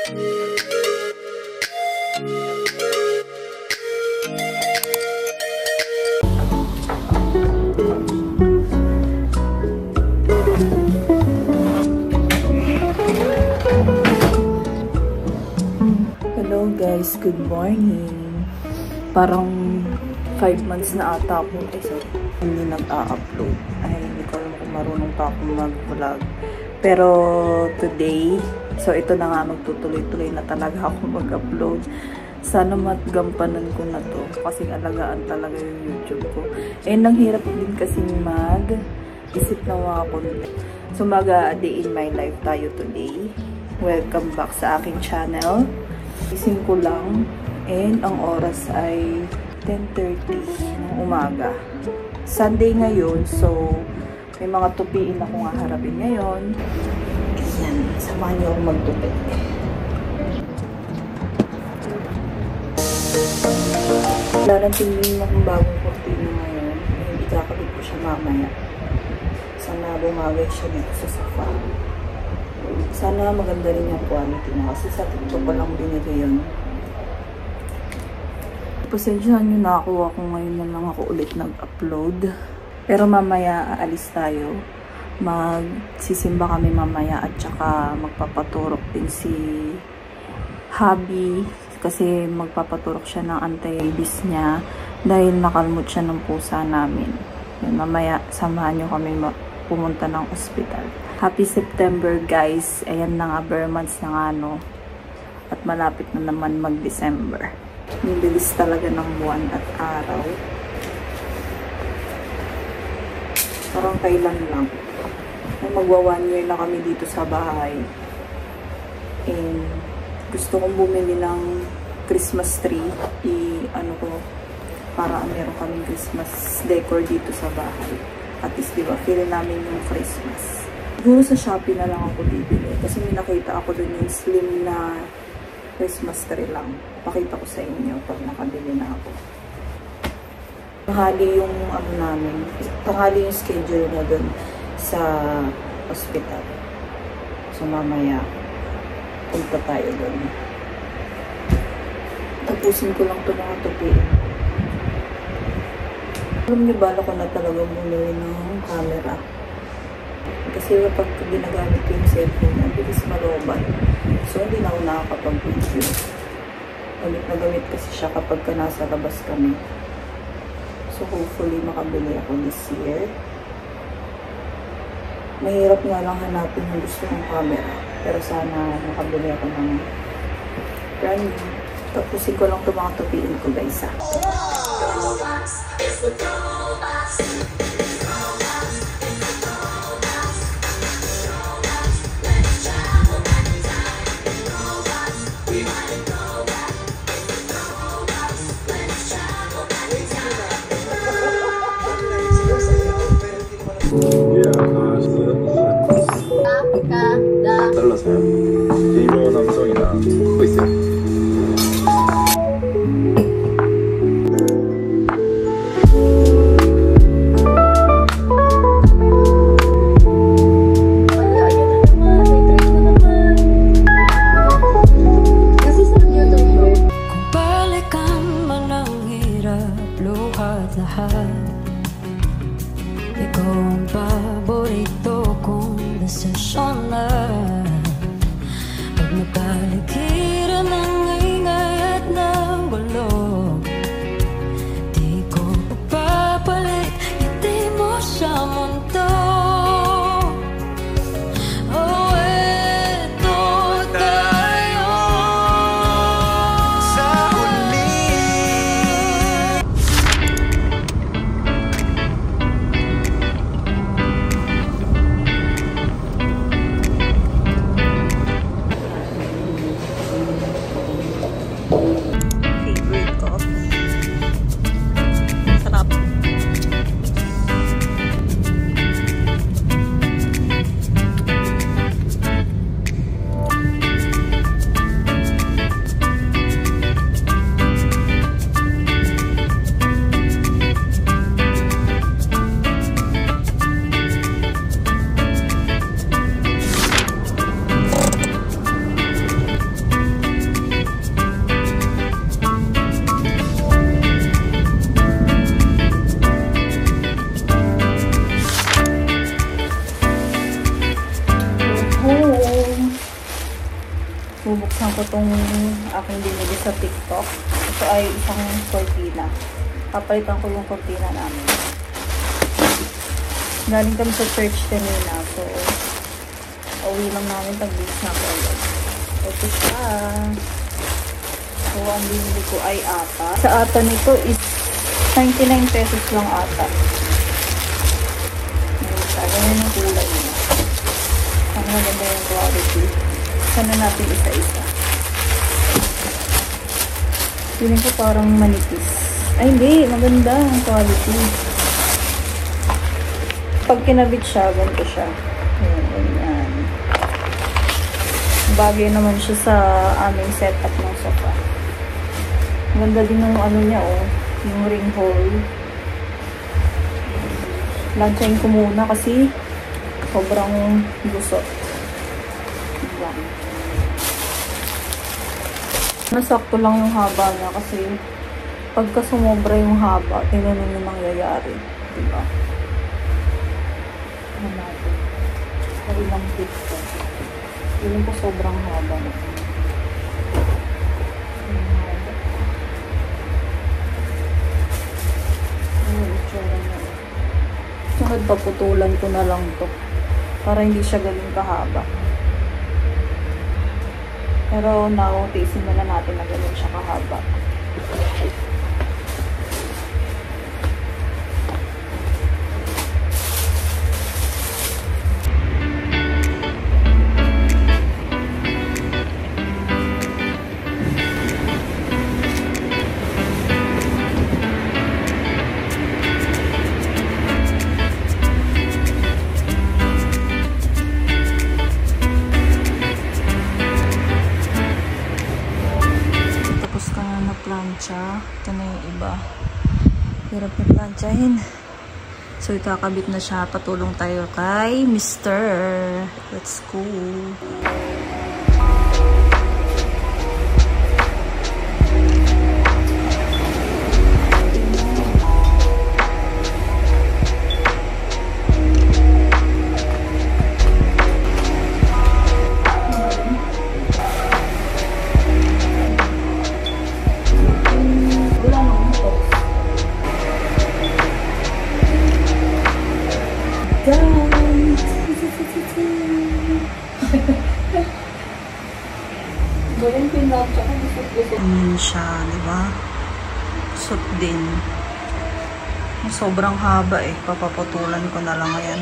Hello guys, good morning. Parang 5 months na ata ako hindi nag-a-upload. Ay, hindi ko alam kung marunong pa ako mag-vlog. Pero today, so ito na nga, magtutuloy-tuloy na talaga ako mag-upload. Sana magampanan ko na to kasi alagaan talaga yung YouTube ko. And ang hirap din kasi mag-isip na mga content. So mag-a-day in my life tayo today. Welcome back sa aking channel. Gising ko lang and ang oras ay 10:30 ng umaga. Sunday ngayon, so may mga tupiin akong haharapin ngayon. Ayan, samahan niyo akong magtupi. Lalantingin akong bagong kurtina ngayon. Hindi kakabit ko siya mamaya. Sana bumagay siya dito sa sofa. Sana maganda rin yung quality na kasi sa TikTok ko lang binigay yun. Pasensyahan nyo na ako ngayon na lang ako ulit nag-upload. Pero mamaya aalis tayo. Magsisimba kami mamaya at saka magpapaturok din si Hubby. Kasi magpapaturok siya ng anti-rabies niya dahil nakalmot siya ng pusa namin. Yan, mamaya samahan nyo kami pumunta ng ospital. Happy September guys. Ayan na nga, bare months na nga no. At malapit na naman mag-December. Nibilis talaga ng buwan at araw. Parang kailan lang. Magwa 1 year na kami dito sa bahay. And gusto kong bumili ng Christmas tree. Para meron kaming Christmas decor dito sa bahay. At least diba, feel namin yung Christmas. Siguro sa Shopee na lang ako bibili. Kasi may nakita ako dun yung slim na Christmas tree lang. Pakita ko sa inyo pag nakabili na ako. Tanghali yung tanghali yung schedule na dun sa hospital. So mamaya, punta tayo dun. Tapusin ko lang ito mga tupi. Alam niyo, bala ko na talaga bumili ng camera. Kasi kapag ginagamit ko yung cellphone, ang bilis maroban. So, hindi na ako nakakapag-video. Gamit na gamit kasi siya kapag nasa labas kami. So, hopefully, makabili ako this year. Mahirap nga lang hanapin yung gusto kong camera. Pero sana makabili ako ng brand new. Tapusin ko lang ito mga tupiin ko guys ha. 달라서요. 일본 남성이랑 듣고 있어요. Ikaw ang paborito kong desisyon na pag napaligiran ng ingay at ng gulo, di ko papapalit, hindi mo sa mundo. Oh, eto tayo sa uli. bubuksan ko tong aking binili sa TikTok. Ito ay isang cortina. Papalitan ko yung cortina namin. Galing kami sa church kanina. So, uwi lang namin. Tag-bis na ko ulit. Ito siya. So, ang binili ko ay ata. Sa ata nito is 99 pesos lang ata. Ganyan yung kulay niya. Ang maganda yung quality. Sana natin isa-isa. Feeling ko parang manipis. Ay, hindi. Maganda ang quality. Pag kinabit siya, ganito siya. Ayan, ganyan. Bagay naman siya sa aming setup ng sofa. Ganda din yung ano niya, oh. Yung ring hole. Lansyahin ko muna kasi sobrang gusot. Yan. Nasakto lang yung haba niya kasi pagka sumobra yung haba, tingnan yung mangyayari. Diba? Ano natin? Kaya ilang feet ko. Ilang ko sobrang haba nito. Sunod, paputulan ko na lang to para hindi siya galing kahaba. Pero now, tiisin na natin na galing siya kahaba. Ito na yung iba. Hirap na planchahin. So, ikakabit na siya. Patulong tayo kay Mr. Let's go. Ayan siya, diba? Sut din. Sobrang haba eh. Papaputulan ko na lang ngayon.